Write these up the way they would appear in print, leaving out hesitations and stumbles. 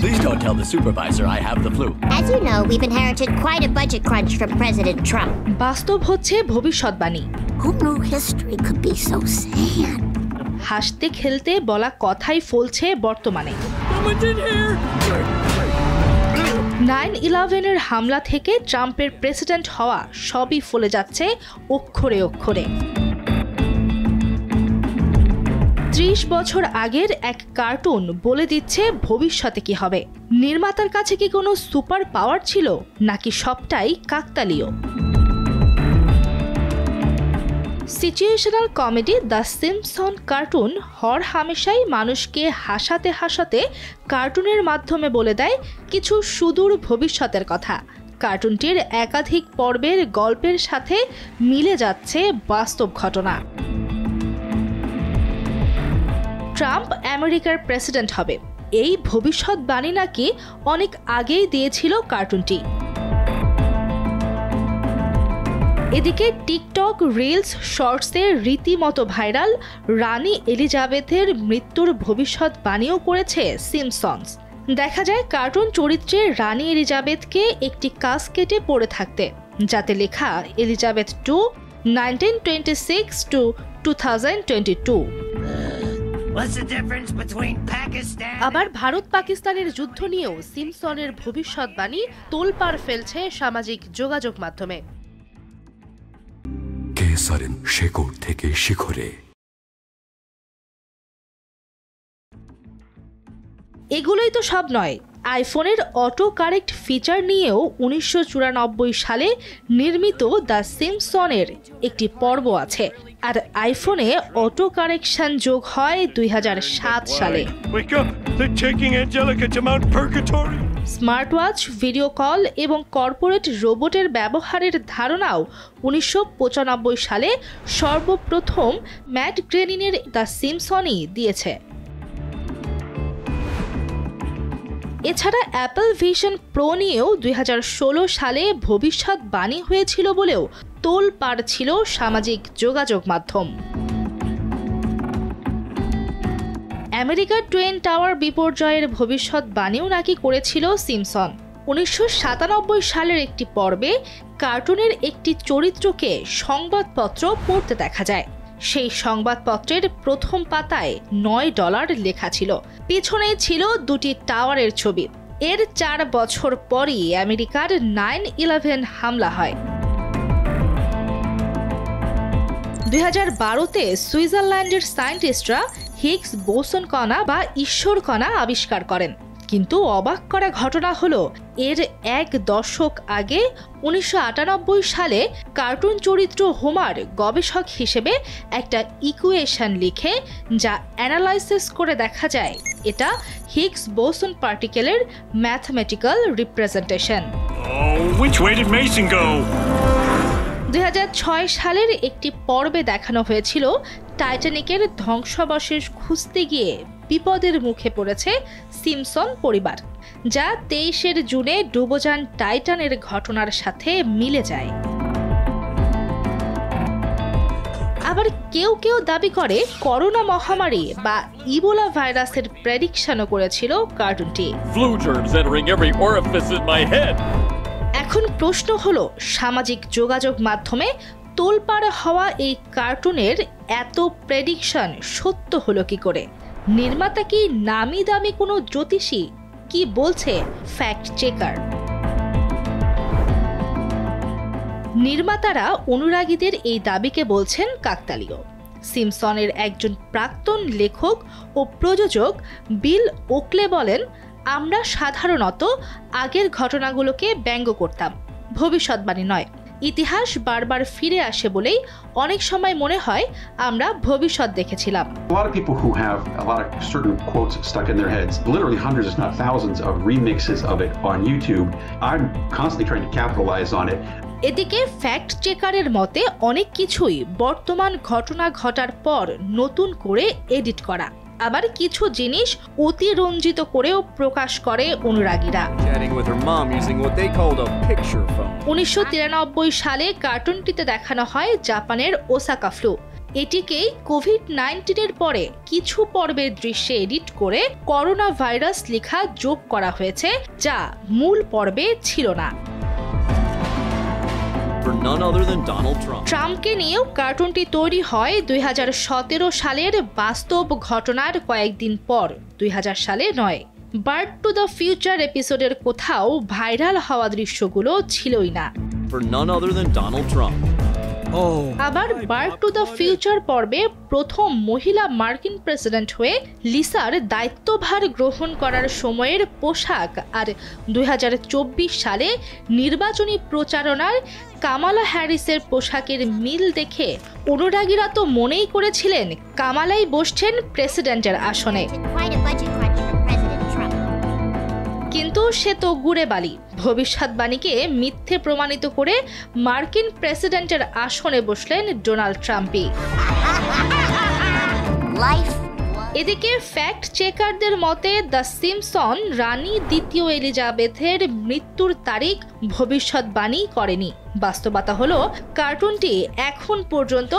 Please don't tell the supervisor I have the flu. As you know, we've inherited quite a budget crunch from President Trump. বাস্তব হচ্ছে ভবিষ্যৎবাণী। Who knew history could be so sad? হাসতে খেলতে বলা কথাই ফলছে বর্তমানে। 9/11-এর হামলা থেকে ট্রাম্পের প্রেসিডেন্ট হওয়া সবই ফলে যাচ্ছে অক্ষরে অক্ষরে। 30 বছর আগের এক কার্টুন বলে দিচ্ছে ভবিষ্যতে কি হবে। নির্মাতার কাছে কি কোনো সুপার পাওয়ার ছিল, নাকি সবটাই কাকতালীয়? Situational comedy the Simpson cartoon হর হামেশাই মানুষকে হাসাতে হাসাতে কার্টুনের মাধ্যমে বলে দেয় কিছু সুদূর ভবিষ্যতের কথা। কার্টুনটির একাধিক পর্বের গল্পের সাথে মিলে যাচ্ছে বাস্তব ঘটনা। ট্রাম্প আমেরিকার প্রেসিডেন্ট হবে, এই ভবিষ্যৎবাণী নাকি অনেক আগেই দিয়েছিল কার্টুনটি। এদিকে টিকটক রিলস শর্টসে রীতিমতো ভাইরাল রানী এলিজাবেথের মৃত্যুর ভবিষ্যৎবাণীও করেছে সিম্পসনস। দেখা যায় কার্টুন চরিত্রে রানী এলিজাবেথকে একটি কাস্কেটে পড়ে থাকতে, যাতে লেখা এলিজাবেথ 2 1926 to 2022। আবার ভারত পাকিস্তানের যুদ্ধ নিয়েও সিম্পসনের ভবিষ্যৎবাণী তোলপাড় ফেলছে সামাজিক যোগাযোগ মাধ্যমে। কেসারেন শেকড় থেকে শিখরে। এগুলোই তো সব নয়, আইফোনের অটো কারেক্ট ফিচার নিয়েও 1994 সালে নির্মিত দ্য সিম্পসনের একটি পর্ব আছে, আর আইফোনে অটো কারেকশন যোগ হয় 2007 সালে। স্মার্ট ওয়াচ, ভিডিও কল এবং কর্পোরেট রোবটের ব্যবহারের ধারণাও 1995 সালে সর্বপ্রথম ম্যাট গ্রেনিনের দ্য সিম্পসনই দিয়েছে। এছাড়া অ্যাপল ভিশন প্রো নিয়েও 2016 সালে ভবিষ্যৎবাণী হয়েছিল বলেও তোলপাড় ছিল সামাজিক যোগাযোগ মাধ্যম। আমেরিকার টুইন টাওয়ার বিপর্যয়ের ভবিষ্যৎবাণীও নাকি করেছিল সিম্পসন। 1997 সালের একটি পর্বে কার্টুনের একটি চরিত্রকে সংবাদপত্র পড়তে দেখা যায়। সেই সংবাদপত্রের প্রথম পাতায় $9 লেখা ছিল, পিছনে ছিল দুটি টাওয়ারের ছবি। এর 4 বছর পরই আমেরিকার 9/11 হামলা হয়। 2012-তে সুইজারল্যান্ডের সায়েন্টিস্টরা হিগস বোসন কণা বা ঈশ্বর কণা আবিষ্কার করেন। কিন্তু অবাক করা ঘটনা হলো, এর 1 দশক আগে 1998 সালে কার্টুন চরিত্র হোমার গবেষক হিসেবে একটা ইকুয়েশন লিখে যা অ্যানালাইসিস করে দেখা যায় এটা হিগস বোসন পার্টিকেলের ম্যাথমেটিক্যাল রিপ্রেজেন্টেশন। 2006 সালের একটি পর্বে দেখানো হয়েছিল টাইটানিকের ধ্বংসাবশেষ খুঁজতে গিয়ে বিপদের মুখে পড়েছে সিম্পসন পরিবার, যা 23 জুনে ডুবোযান টাইটানের ঘটনার সাথে মিলে যায়। আবার কেউ কেউ দাবি করে করোনা মহামারী বা ইবোলা ভাইরাসের প্রেডিকশনও করেছিল কার্টুনটি। এখন প্রশ্ন হলো, সামাজিক যোগাযোগ মাধ্যমে তোলপাড় হওয়া এই কার্টুনের এত প্রেডিকশন সত্য হলো কি করে? নির্মাতা কি নামি দামি কোনো জ্যোতিষী? কি বলছে ফ্যাক্ট চেকার? নির্মাতারা অনুরাগীদের এই দাবিকে বলছেন কাকতালীয়। সিম্পসনের একজন প্রাক্তন লেখক ও প্রযোজক বিল ওকলে বলেন, আমরা সাধারণত আগের ঘটনাগুলোকে ব্যঙ্গ করতাম, ভবিষ্যৎবাণী নয়। ইতিহাস বারবার ফিরে আসে বলেই অনেক সময় মনে হয় আমরা ভবিষ্যৎ দেখেছিলাম। A lot of people who have a lot of certain quotes stuck in their heads, literally hundreds if not thousands of remixes of it on YouTube. I'm constantly trying to capitalize on it. এদিকে fact চেকারের মতে অনেক কিছুই বর্তমান ঘটনা ঘটার পর নতুন করে এডিট করা, আবার কিছু জিনিস অতিরঞ্জিত করেও প্রকাশ করে অনুরাগীরা। 1993 সালে কার্টুনটিতে দেখানো হয় জাপানের ওসাকা ফ্লু। এটিকেই কোভিড-19-এর পরে কিছু পর্বের দৃশ্যে এডিট করে করোনা ভাইরাস লেখা যোগ করা হয়েছে, যা মূল পর্বে ছিল না। ট্রাম্পকে নিয়েও কার্টুনটি তৈরি হয় 2017 সালের বাস্তব ঘটনার কয়েকদিন পর, 2000 সালে নয়। বার্ড টু দ্য ফিউচার এপিসোডের কোথাও ভাইরাল হওয়া দৃশ্যগুলো ছিলই না। আবার বার্ড টু দ্য ফিউচার পর্বে প্রথম মহিলা মার্কিন প্রেসিডেন্ট হয়ে লিসার দায়িত্বভার গ্রহণ করার সময়ের পোশাক আর 2024 সালে নির্বাচনী প্রচারণার কামালা হ্যারিসের পোশাকের মিল দেখে অনুরাগীরা তো মনেই করেছিলেন কামালাই বসছেন প্রেসিডেন্টের আসনে। কিন্তু সে তো গুড়ে বালি। ভবিষ্যৎবাণীকে মিথ্যে প্রমাণিত করে মার্কিন প্রেসিডেন্টের আসনে বসলেন ডোনাল্ড ট্রাম্পই। এদিকে ফ্যাক্ট চেকারদের মতে দ্য সিম্পসন রানী দ্বিতীয় এলিজাবেথের মৃত্যুর তারিখ ভবিষ্যৎবাণী করেনি। বাস্তবতা হলো কার্টুনটি এখন পর্যন্ত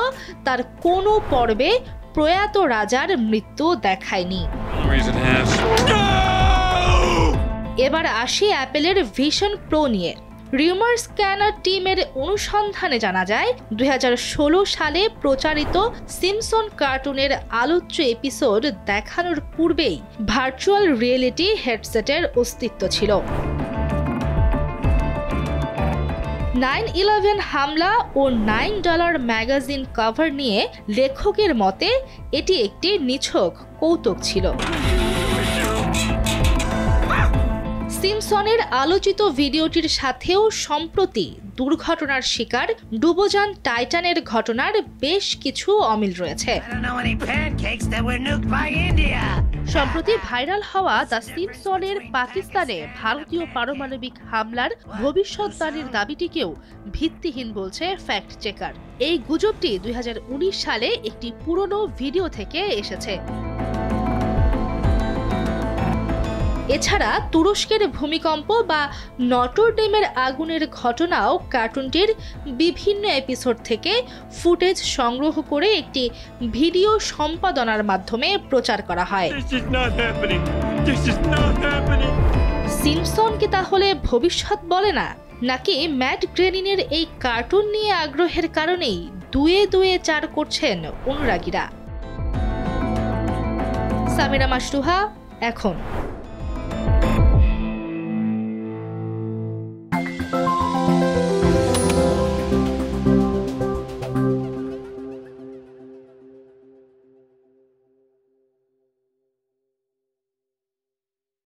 তার কোনো পর্বে প্রয়াত রাজার মৃত্যু দেখায়নি। এবার আসি অ্যাপেলের ভিশন প্রো নিয়ে। রিউমার স্ক্যানার টিমের অনুসন্ধানে জানা যায় 2016 সালে প্রচারিত সিম্পসন কার্টুনের আলোচ্য এপিসোড দেখানোর পূর্বেই ভার্চুয়াল রিয়েলিটি হেডসেটের অস্তিত্ব ছিল। 9/11 হামলা ও $9 ম্যাগাজিন কভার নিয়ে লেখকের মতে এটি একটি নিছক কৌতুক ছিল। সিম্পসনের আলোচিত ভিডিওটির সাথেও সম্প্রতি দুর্ঘটনার শিকার ডুবোজান টাইটানের ঘটনার বেশ কিছু অমিল রয়েছে। সম্প্রতি ভাইরাল হওয়া দ্য সিম্পসনের পাকিস্তানে ভারতীয় পারমাণবিক হামলার ভবিষ্যৎবাণীর দাবিটিকেও ভিত্তিহীন বলছে ফ্যাক্ট চেকার। এই গুজবটি 2019 সালে একটি পুরনো ভিডিও থেকে এসেছে। এছাড়া তুরস্কের ভূমিকম্প বা নটরডেমের আগুনের ঘটনাও কার্টুনটির বিভিন্ন এপিসোড থেকে ফুটেজ সংগ্রহ করে একটি ভিডিও সম্পাদনার মাধ্যমে প্রচার করা হয়। সিম্পসন কি তাহলে ভবিষ্যৎ বলে না, নাকি ম্যাট গ্রেনিনের এই কার্টুন নিয়ে আগ্রহের কারণেই দুয়ে দুয়ে চার করছেন অনুরাগীরা? সামিরা মাসরুহা, এখন।